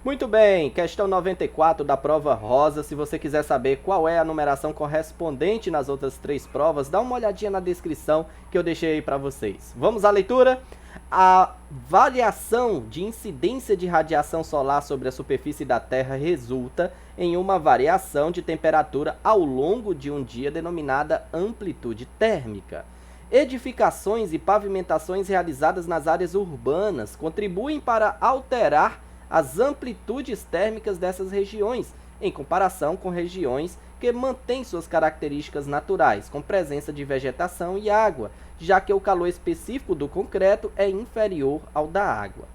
Muito bem, questão 94 da prova rosa. Se você quiser saber qual é a numeração correspondente nas outras 3 provas, dá uma olhadinha na descrição que eu deixei aí para vocês. Vamos à leitura? A variação de incidência de radiação solar sobre a superfície da Terra resulta em uma variação de temperatura ao longo de um dia denominada amplitude térmica. Edificações e pavimentações realizadas nas áreas urbanas contribuem para alterar as amplitudes térmicas dessas regiões, em comparação com regiões que mantêm suas características naturais, com presença de vegetação e água, já que o calor específico do concreto é inferior ao da água.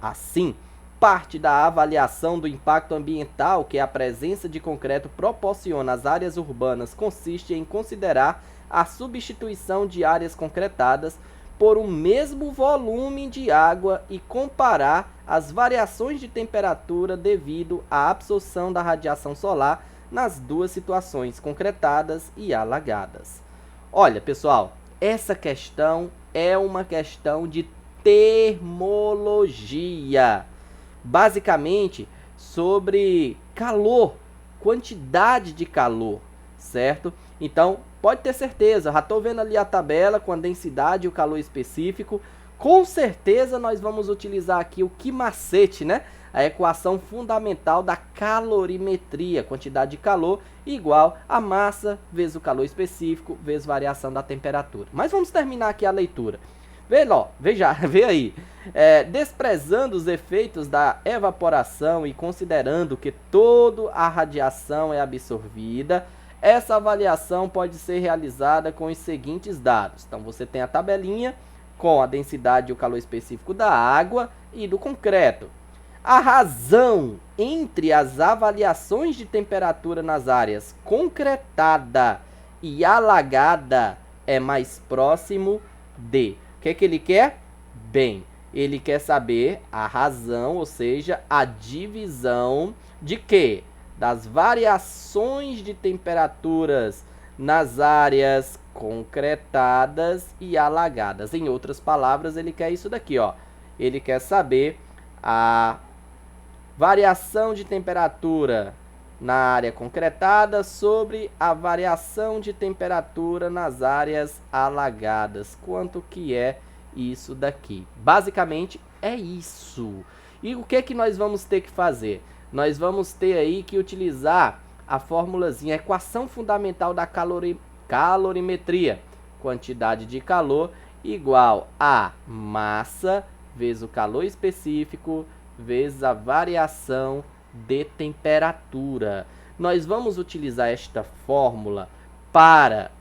Assim, parte da avaliação do impacto ambiental que a presença de concreto proporciona às áreas urbanas consiste em considerar a substituição de áreas concretadas por um mesmo volume de água e comparar as variações de temperatura devido à absorção da radiação solar nas duas situações, concretadas e alagadas. Olha, pessoal, essa questão é uma questão de termologia, basicamente sobre calor, quantidade de calor, certo? Então, pode ter certeza, já estou vendo ali a tabela com a densidade e o calor específico. Com certeza nós vamos utilizar aqui o que macete, né? A equação fundamental da calorimetria, quantidade de calor igual a massa vezes o calor específico vezes variação da temperatura. Mas vamos terminar aqui a leitura. Vê aí. Desprezando os efeitos da evaporação e considerando que toda a radiação é absorvida, essa avaliação pode ser realizada com os seguintes dados. Então, você tem a tabelinha com a densidade e o calor específico da água e do concreto. A razão entre as avaliações de temperatura nas áreas concretada e alagada é mais próximo de... O que é que ele quer? Bem, ele quer saber a razão, ou seja, a divisão de quê? Das variações de temperaturas nas áreas concretadas e alagadas. Em outras palavras, ele quer isso daqui, ó. Ele quer saber a variação de temperatura na área concretada sobre a variação de temperatura nas áreas alagadas. Quanto que é isso daqui? Basicamente é isso. E o que que nós vamos ter que fazer? Nós vamos ter aí que utilizar a formulazinha, a equação fundamental da calorimetria. Quantidade de calor igual a massa vezes o calor específico vezes a variação de temperatura. Nós vamos utilizar esta fórmula para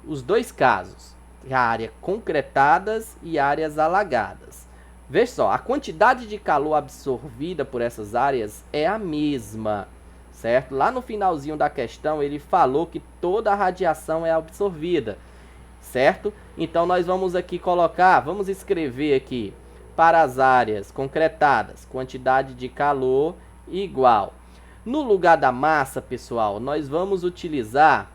os dois casos, a área concretadas e áreas alagadas. Veja só, a quantidade de calor absorvida por essas áreas é a mesma, certo? Lá no finalzinho da questão ele falou que toda a radiação é absorvida, certo? Então nós vamos aqui colocar, vamos escrever aqui para as áreas concretadas, quantidade de calor igual. No lugar da massa, pessoal, nós vamos utilizar,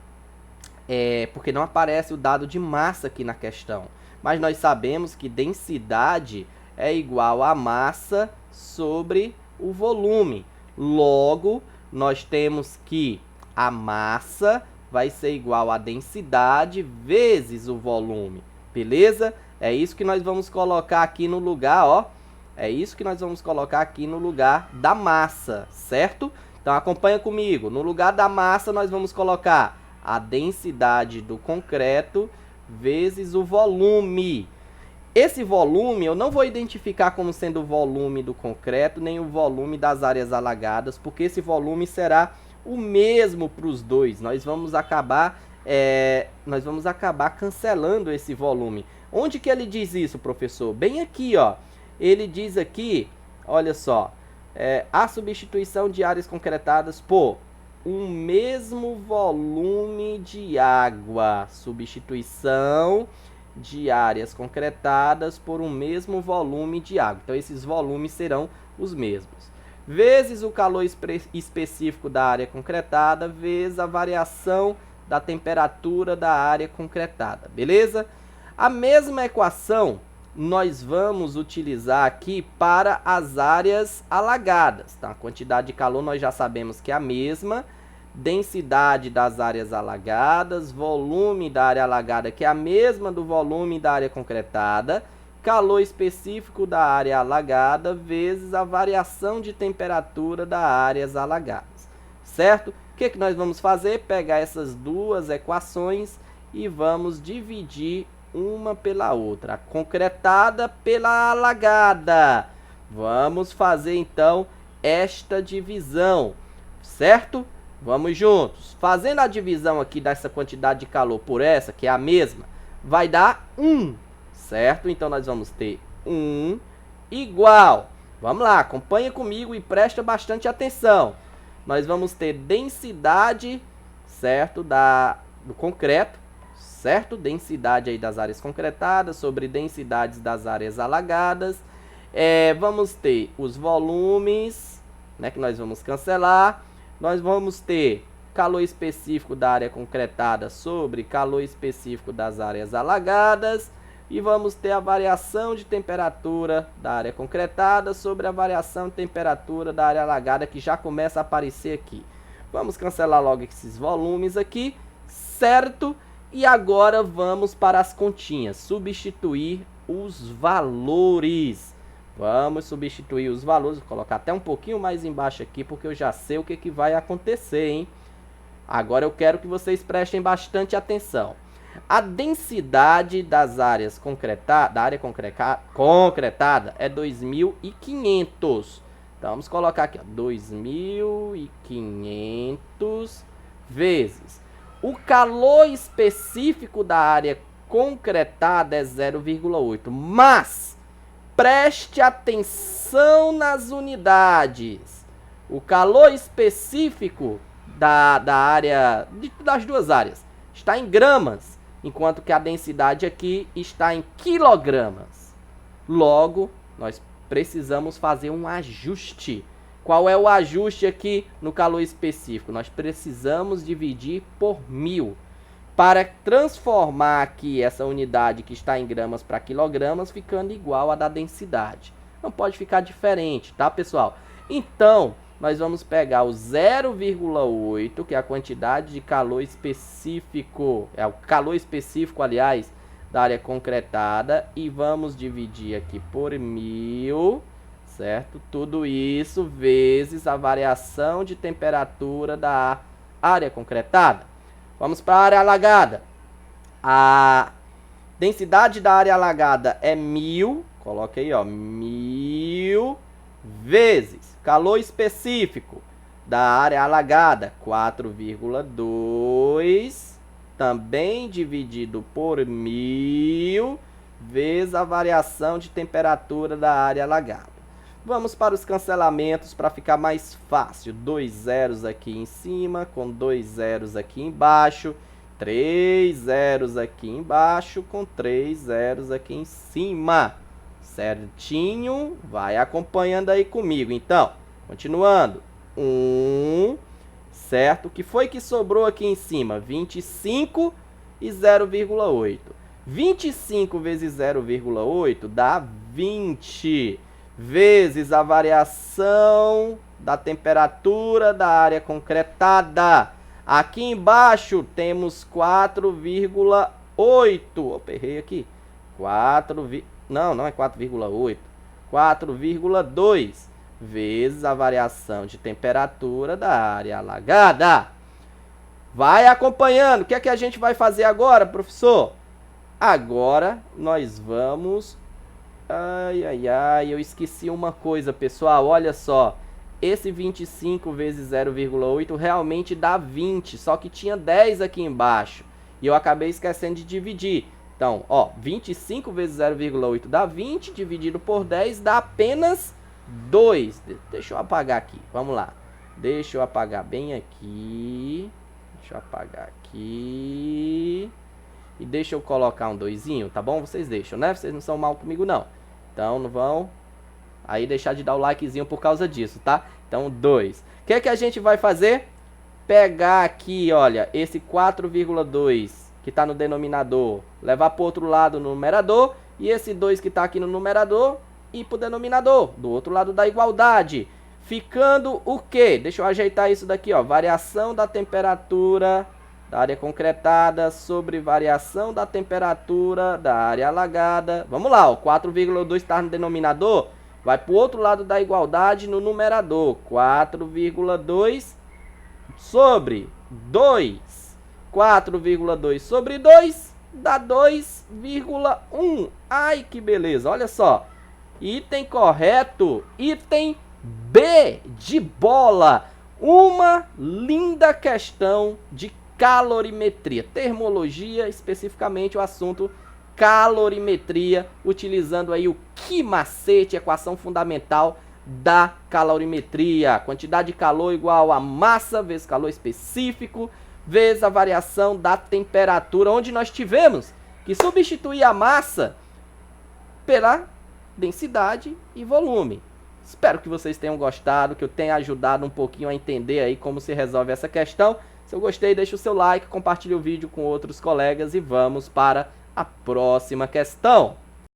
porque não aparece o dado de massa aqui na questão, mas nós sabemos que densidade é igual a massa sobre o volume. Logo, nós temos que a massa vai ser igual a densidade vezes o volume, beleza? É isso que nós vamos colocar aqui no lugar, ó. É isso que nós vamos colocar aqui no lugar da massa, certo? Então acompanha comigo. No lugar da massa nós vamos colocar a densidade do concreto vezes o volume. Esse volume eu não vou identificar como sendo o volume do concreto, nem o volume das áreas alagadas, porque esse volume será o mesmo para os dois. Nós vamos acabar cancelando esse volume. Onde que ele diz isso, professor? Bem aqui, ó. Ele diz aqui, olha só, a substituição de áreas concretadas por um mesmo volume de água. Substituição de áreas concretadas por um mesmo volume de água. Então, esses volumes serão os mesmos. Vezes o calor específico da área concretada, vezes a variação da temperatura da área concretada. Beleza? A mesma equação nós vamos utilizar aqui para as áreas alagadas. Tá? A quantidade de calor nós já sabemos que é a mesma. Densidade das áreas alagadas, volume da área alagada, que é a mesma do volume da área concretada, calor específico da área alagada, vezes a variação de temperatura das áreas alagadas. Certo? O que nós vamos fazer? Pegar essas duas equações e vamos dividir uma pela outra, a concretada pela alagada. Vamos fazer então esta divisão, certo? Vamos juntos. Fazendo a divisão aqui dessa quantidade de calor por essa, que é a mesma, vai dar 1, certo? Então nós vamos ter 1 igual. Vamos lá, acompanha comigo e presta bastante atenção. Nós vamos ter densidade, certo, do concreto, certo? Densidade aí das áreas concretadas sobre densidades das áreas alagadas. Vamos ter os volumes, né, que nós vamos cancelar. Nós vamos ter calor específico da área concretada sobre calor específico das áreas alagadas. E vamos ter a variação de temperatura da área concretada sobre a variação de temperatura da área alagada, que já começa a aparecer aqui. Vamos cancelar logo esses volumes aqui, certo? E agora vamos para as continhas, substituir os valores. Vamos substituir os valores, vou colocar até um pouquinho mais embaixo aqui, porque eu já sei o que vai acontecer, hein? Agora eu quero que vocês prestem bastante atenção. A densidade das áreas da área concretada é 2.500. Então vamos colocar aqui, 2.500 vezes. O calor específico da área concretada é 0,8, mas preste atenção nas unidades. O calor específico da área, das duas áreas, está em gramas, enquanto que a densidade aqui está em quilogramas. Logo, nós precisamos fazer um ajuste. Qual é o ajuste aqui no calor específico? Nós precisamos dividir por 1000. Para transformar aqui essa unidade que está em gramas para quilogramas, ficando igual à da densidade. Não pode ficar diferente, tá, pessoal? Então, nós vamos pegar o 0,8, que é a quantidade de calor específico, é o calor específico, aliás, da área concretada, e vamos dividir aqui por 1000, certo? Tudo isso vezes a variação de temperatura da área concretada. Vamos para a área alagada. A densidade da área alagada é 1000. Coloca aí, ó, 1000 vezes calor específico da área alagada, 4,2, também dividido por 1000 vezes a variação de temperatura da área alagada. Vamos para os cancelamentos para ficar mais fácil. 2 zeros aqui em cima, com 2 zeros aqui embaixo. 3 zeros aqui embaixo, com 3 zeros aqui em cima. Certinho? Vai acompanhando aí comigo. Então, continuando. 1, certo? O que foi que sobrou aqui em cima? 25 e 0,8. 25 vezes 0,8 dá 20. Vezes a variação da temperatura da área concretada. Aqui embaixo temos 4,8. Opa, errei aqui. Não é 4,8. 4,2 vezes a variação de temperatura da área alagada. Vai acompanhando. O que é que a gente vai fazer agora, professor? Agora nós vamos... eu esqueci uma coisa, pessoal, olha só. Esse 25 vezes 0,8 realmente dá 20, só que tinha 10 aqui embaixo. E eu acabei esquecendo de dividir. Então, ó, 25 vezes 0,8 dá 20, dividido por 10 dá apenas 2. Deixa eu apagar aqui, vamos lá. Deixa eu apagar bem aqui. Deixa eu apagar aqui. E deixa eu colocar um 2zinho, tá bom? Vocês deixam, né? Vocês não são mal comigo, não. Então, não vão aí deixar de dar o likezinho por causa disso, tá? Então, 2. O que é que a gente vai fazer? Pegar aqui, olha, esse 4,2 que está no denominador, levar para o outro lado no numerador E esse 2 que está aqui no numerador, ir para o denominador, do outro lado da igualdade. Ficando o quê? Deixa eu ajeitar isso daqui, ó. Variação da temperatura da área concretada sobre variação da temperatura da área alagada. Vamos lá, ó. 4,2 está no denominador, vai para o outro lado da igualdade no numerador. 4,2 sobre 2. 4,2 sobre 2 dá 2,1. Ai, que beleza, olha só. Item correto, item B de bola. Uma linda questão de calorimetria, termologia, especificamente o assunto calorimetria, utilizando aí o que macete, equação fundamental da calorimetria. Quantidade de calor igual a massa vezes calor específico, vezes a variação da temperatura, onde nós tivemos que substituir a massa pela densidade e volume. Espero que vocês tenham gostado, que eu tenha ajudado um pouquinho a entender aí como se resolve essa questão. Se eu gostei, deixa o seu like, compartilhe o vídeo com outros colegas e vamos para a próxima questão.